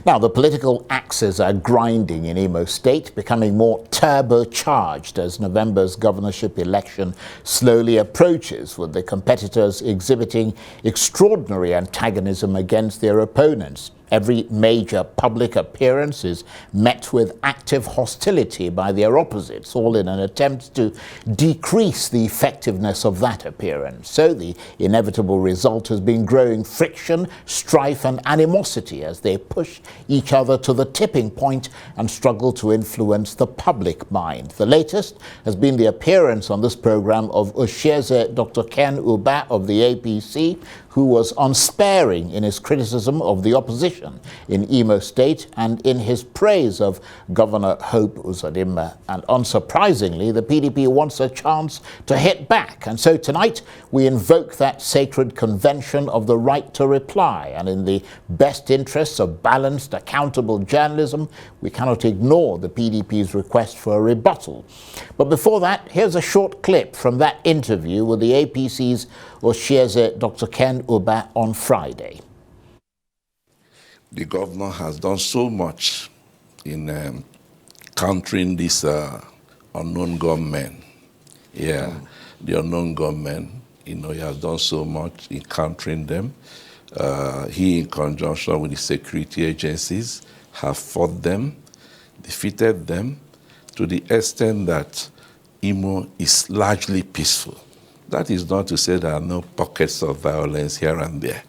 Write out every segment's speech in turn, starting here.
Now, the political axes are grinding in Imo State, becoming more turbocharged as November's governorship election slowly approaches, with the competitors exhibiting extraordinary antagonism against their opponents. Every major public appearance is met with active hostility by their opposites, all in an attempt to decrease the effectiveness of that appearance. So the inevitable result has been growing friction, strife and animosity as they push each other to the tipping point and struggle to influence the public mind. The latest has been the appearance on this program of Oshieze Dr. Ken Uba of the APC, who was unsparing in his criticism of the opposition in Imo State and in his praise of Governor Hope Uzodimma. And unsurprisingly, the PDP wants a chance to hit back. And so tonight, we invoke that sacred convention of the right to reply. And in the best interests of balanced, accountable journalism, we cannot ignore the PDP's request for a rebuttal. But before that, here's a short clip from that interview with the APC's Oshieze Dr. Ken Uba on Friday. The governor has done so much in countering this unknown gunmen. Yeah, the unknown gunmen, he has done so much in countering them. He, in conjunction with the security agencies, have fought them, defeated them, to the extent that Imo is largely peaceful. That is not to say there are no pockets of violence here and there,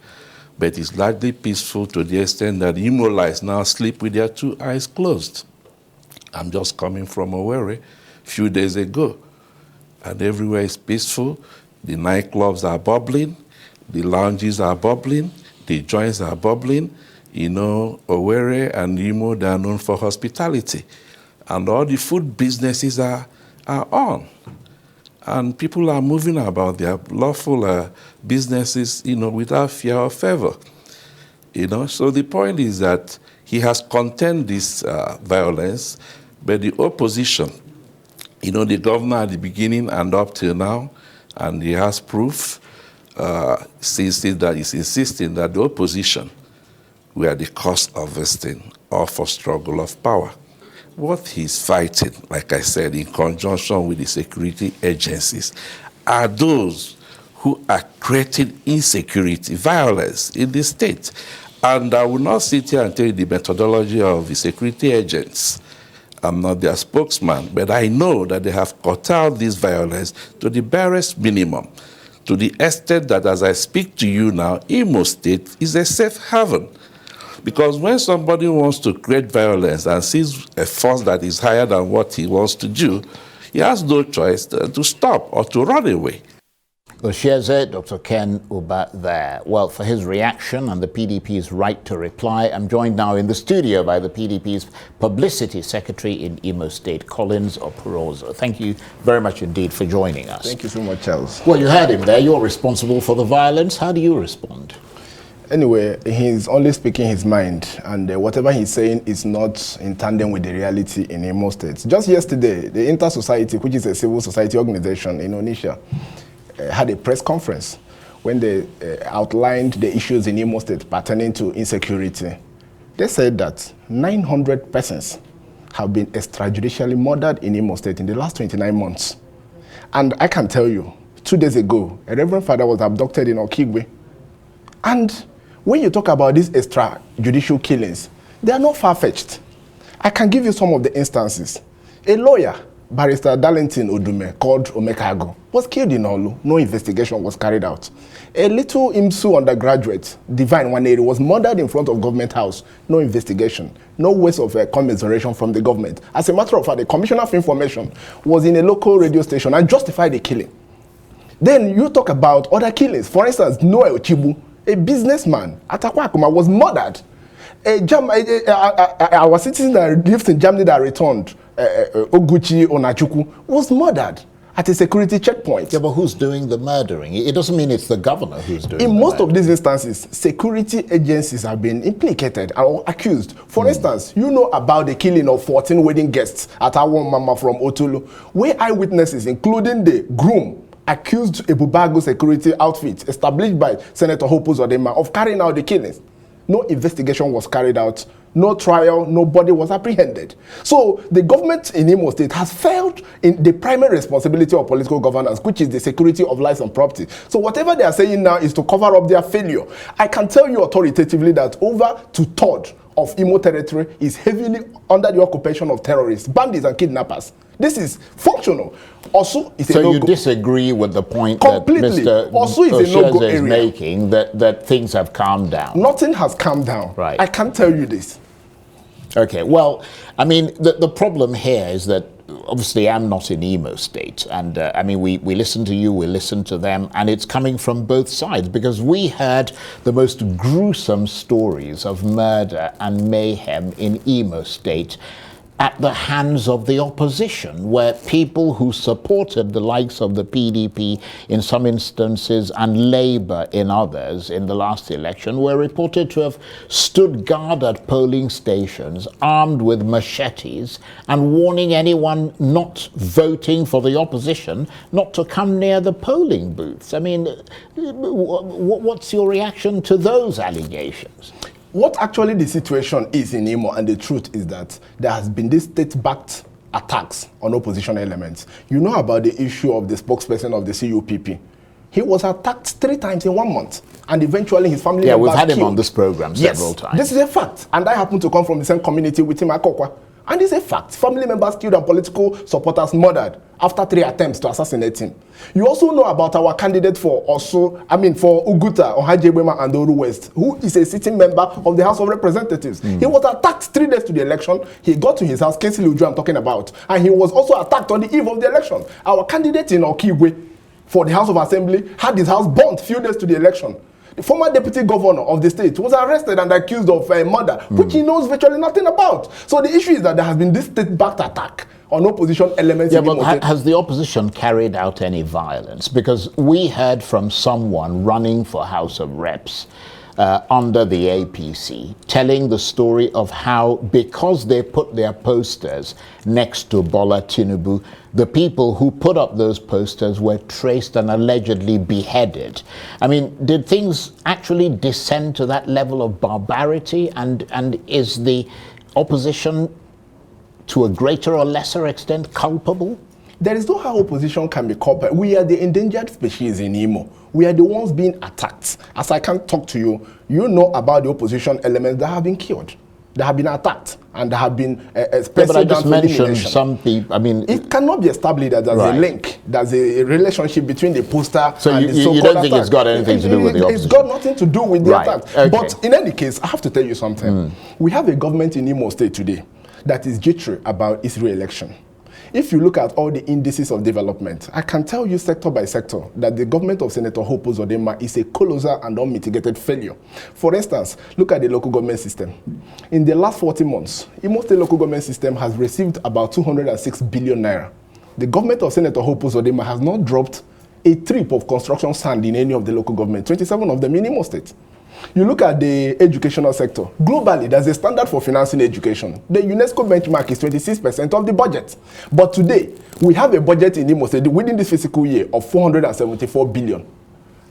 but it's largely peaceful to the extent that Imolites now sleep with their two eyes closed. I'm just coming from Owerri a few days ago, and everywhere is peaceful. The nightclubs are bubbling, the lounges are bubbling, the joints are bubbling. Owerri and Imo, they are known for hospitality, and all the food businesses are on. And people are moving about their lawful businesses, without fear or favor. So the point is that he has contained this violence, but the opposition, the governor at the beginning and up till now, and he has proof, since that he's insisting that the opposition were the cause of this thing, or for struggle of power. What he's fighting, like I said, in conjunction with the security agencies, are those who are creating insecurity, violence in the state. And I will not sit here and tell you the methodology of the security agents. I'm not their spokesman, but I know that they have curtailed this violence to the barest minimum, to the extent that as I speak to you now, Imo State is a safe haven. Because when somebody wants to create violence and sees a force that is higher than what he wants to do, he has no choice to stop or to run away. Oshieze Dr. Ken Uba there. Well, for his reaction and the PDP's right to reply, I'm joined now in the studio by the PDP's Publicity Secretary in Imo State, Collins Opuruzor. Thank you very much indeed for joining us. Thank you so much, Charles. Well, you heard him there. You're responsible for the violence. How do you respond? Anyway, he's only speaking his mind, and whatever he's saying is not in tandem with the reality in Imo State. Just yesterday, the Inter-Society, which is a civil society organization in Onitsha, had a press conference when they outlined the issues in Imo State pertaining to insecurity. They said that 900 persons have been extrajudicially murdered in Imo State in the last 29 months. And I can tell you, 2 days ago, a Reverend Father was abducted in Okigwe. And when you talk about these extrajudicial killings, they are not far-fetched. I can give you some of the instances. A lawyer, Barrister Darlington Odume, called Omekago, was killed in Olu. No investigation was carried out. A little IMSU undergraduate, Divine Waneri, was murdered in front of government house. No investigation. No ways of commiseration from the government. As a matter of fact, the Commissioner of Information was in a local radio station and justified the killing. Then you talk about other killings. For instance, Noah Ochibu, a businessman at Akwakuma, was murdered. Our citizen that lives in Germany that returned, Oguchi Onachukwu, was murdered at a security checkpoint. Yeah, but who's doing the murdering? It doesn't mean it's the governor who's doing it. In most of these instances, security agencies have been implicated or accused. For instance, you know about the killing of 14 wedding guests at Awon Mama from Otulu, where eyewitnesses, including the groom, accused a Bubago security outfit established by Senator Hope Uzodimma of carrying out the killings. No investigation was carried out. No trial, nobody was apprehended. So the government in Imo State has failed in the primary responsibility of political governance, which is the security of lives and property. So whatever they are saying now is to cover up their failure. I can tell you authoritatively that over 2/3 of Imo territory is heavily under the occupation of terrorists, bandits and kidnappers. This is functional. Also, it's so you disagree with the point that Mr. Osheze is making, that things have calmed down? Nothing has calmed down. Right. I can tell you this. Okay, well, I mean, the problem here is that obviously I'm not in Imo State, and I mean, we listen to you, we listen to them, and it's coming from both sides, because we heard the most gruesome stories of murder and mayhem in Imo State at the hands of the opposition, where people who supported the likes of the PDP in some instances and Labour in others in the last election were reported to have stood guard at polling stations armed with machetes and warning anyone not voting for the opposition not to come near the polling booths. I mean, what's your reaction to those allegations? What actually the situation is in Imo, and the truth is that there has been this state-backed attacks on opposition elements. You know about the issue of the spokesperson of the CUPP. He was attacked 3 times in 1 month, and eventually his family members we've had him killed. on this program several times. This is a fact, and I happen to come from the same community with him at Kokwa. And it's a fact. Family members killed and political supporters murdered after 3 attempts to assassinate him. You also know about our candidate for Uguta, Ohajebema and Oru West, who is a sitting member of the House of Representatives. He was attacked 3 days to the election. He got to his house, Casey Luju I'm talking about, and he was also attacked on the eve of the election. Our candidate in Okigwe for the House of Assembly had his house burnt few days to the election. The former deputy governor of the state was arrested and accused of murder, which he knows virtually nothing about. So the issue is that there has been this state-backed attack on opposition elements. Yeah, but has the opposition carried out any violence? Because we heard from someone running for House of Reps under the APC, telling the story of how, because they put their posters next to Bola Tinubu, the people who put up those posters were traced and allegedly beheaded. I mean, did things actually descend to that level of barbarity? And is the opposition, to a greater or lesser extent, culpable? There is no how opposition can be culpable. We are the endangered species in Imo. We are the ones being attacked. As I can talk to you, you know about the opposition elements that have been killed, that have been attacked, and that have been but I just mentioned some people. I mean, it cannot be established that there's a link, there's a relationship between the poster so and the so-called you don't think it's got anything to do with the opposition? It's got nothing to do with the attack. Okay. But in any case, I have to tell you something. We have a government in Imo State today that is jittery about its re-election. If you look at all the indices of development, I can tell you sector by sector that the government of Senator Opuruzor is a colossal and unmitigated failure. For instance, look at the local government system. In the last 40 months, Imo State local government system has received about 206 billion naira. The government of Senator Opuruzor has not dropped a trip of construction sand in any of the local government, 27 of them in Imo State. You look at the educational sector. Globally, there's a standard for financing education. The UNESCO benchmark is 26% of the budget. But today, we have a budget in Imo State within this fiscal year of 474 billion.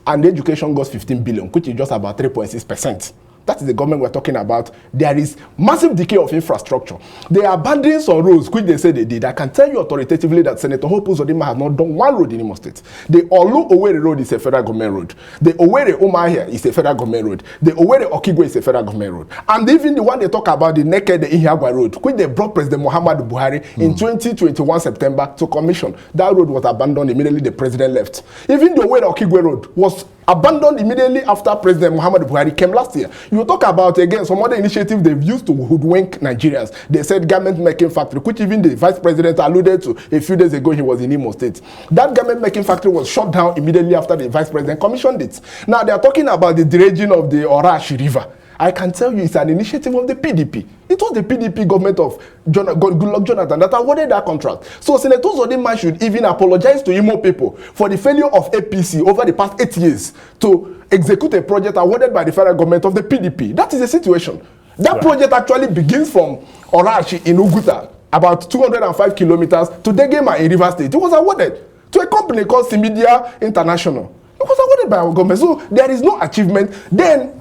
And education goes 15 billion, which is just about 3.6%. That is the government we're talking about. There is massive decay of infrastructure. They are abandoning some roads, which they say they did. I can tell you authoritatively that Senator Opuruzor has not done 1 road in Imo State. The Olu-Owerri road is a federal government road. The Owerri-Umahia is a federal government road. The Owerri-Okigwe is a federal government road. And even the one they talk about, the naked Ihiagwa road, which they brought President Muhammadu Buhari in 2021 September to commission. That road was abandoned immediately the president left. Even the Owerri-Okigwe road was abandoned immediately after President Muhammadu Buhari came last year. You talk about, again, some other initiatives they've used to hoodwink Nigerians. They said garment making factory, which even the vice president alluded to a few days ago. He was in Imo State. That garment making factory was shut down immediately after the vice president commissioned it. Now they are talking about the dredging of the Orashi River. I can tell you it's an initiative of the PDP. It was the PDP government of Goodluck Jonathan that awarded that contract. So Senator Zodima should even apologize to Imo people for the failure of APC over the past 8 years to execute a project awarded by the federal government of the PDP. That is the situation. That project actually begins from Orashi in Uguta, about 205 kilometers, to Degema in Rivers State. It was awarded to a company called Simidia International. It was awarded by our government. So there is no achievement. Then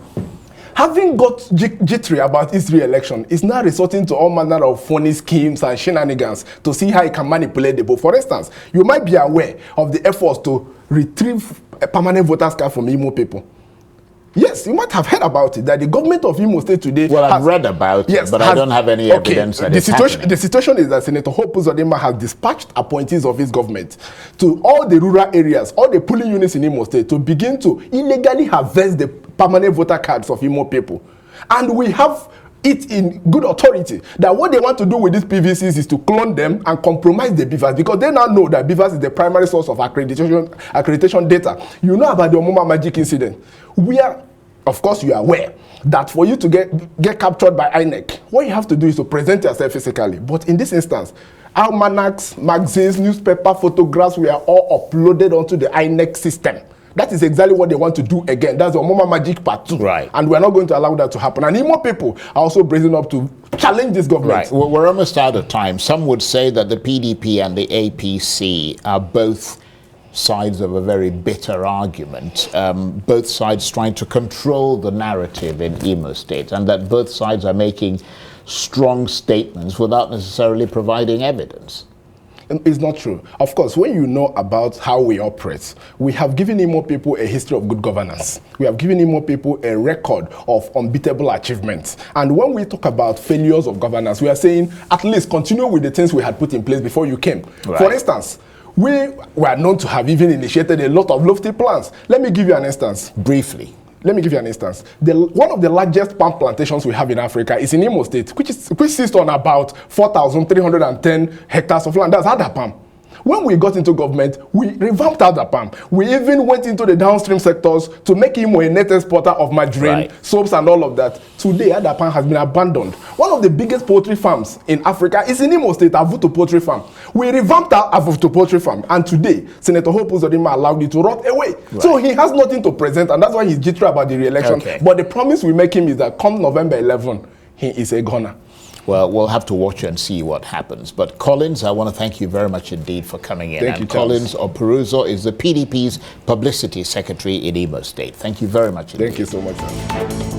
having got jittery about his re-election, is now resorting to all manner of funny schemes and shenanigans to see how he can manipulate the vote. For instance, you might be aware of the efforts to retrieve a permanent voters card from Imo people. Yes, you might have heard about it, that the government of Imo State today... Well, I've read about it, but I don't have any evidence that it's happening. The situation is that Senator Opuruzor has dispatched appointees of his government to all the rural areas, all the polling units in Imo State, to begin to illegally harvest the permanent voter cards of Imo people. And we have it in good authority that what they want to do with these PVCs is to clone them and compromise the beavers, because they now know that beavers is the primary source of accreditation data. You know about the Omoma Magic incident. Of course, you are aware that for you to get captured by INEC, what you have to do is to present yourself physically. But in this instance, almanacs, magazines, newspaper, photographs were all uploaded onto the INEC system. That is exactly what they want to do again. That's the Omoma Magic Part 2. Right. And we're not going to allow that to happen. And Imo people are also brazen up to challenge this government. Right. Well, we're almost out of time. Some would say that the PDP and the APC are both sides of a very bitter argument, both sides trying to control the narrative in Imo State, and that both sides are making strong statements without necessarily providing evidence. It's not true. Of course, when you know about how we operate, we have given Imo people a history of good governance. We have given Imo people a record of unbeatable achievements. And when we talk about failures of governance, we are saying at least continue with the things we had put in place before you came. Right. For instance, we were known to have even initiated a lot of lofty plans. Let me give you an instance. Briefly. Let me give you an instance. One of the largest palm plantations we have in Africa is in Imo State, which sits on about 4,310 hectares of land. That's Ada Palm. When we got into government, we revamped Ada Palm. We even went into the downstream sectors to make Imo a net exporter of margarine, soaps, and all of that. Today, Ada Palm has been abandoned. One of the biggest poultry farms in Africa is in Imo State, Avuto Poultry Farm. We revamped our Avuto Poultry Farm, and today, Senator Opuruzor allowed it to rot away. Right. So he has nothing to present, and that's why he's jittery about the re-election. Okay. But the promise we make him is that come November 11, he is a goner. Well, we'll have to watch and see what happens. But Collins, I want to thank you very much indeed for coming in. Thank you, Collins Opuruzor is the PDP's publicity secretary in Imo State. Thank you very much indeed. Thank you so much.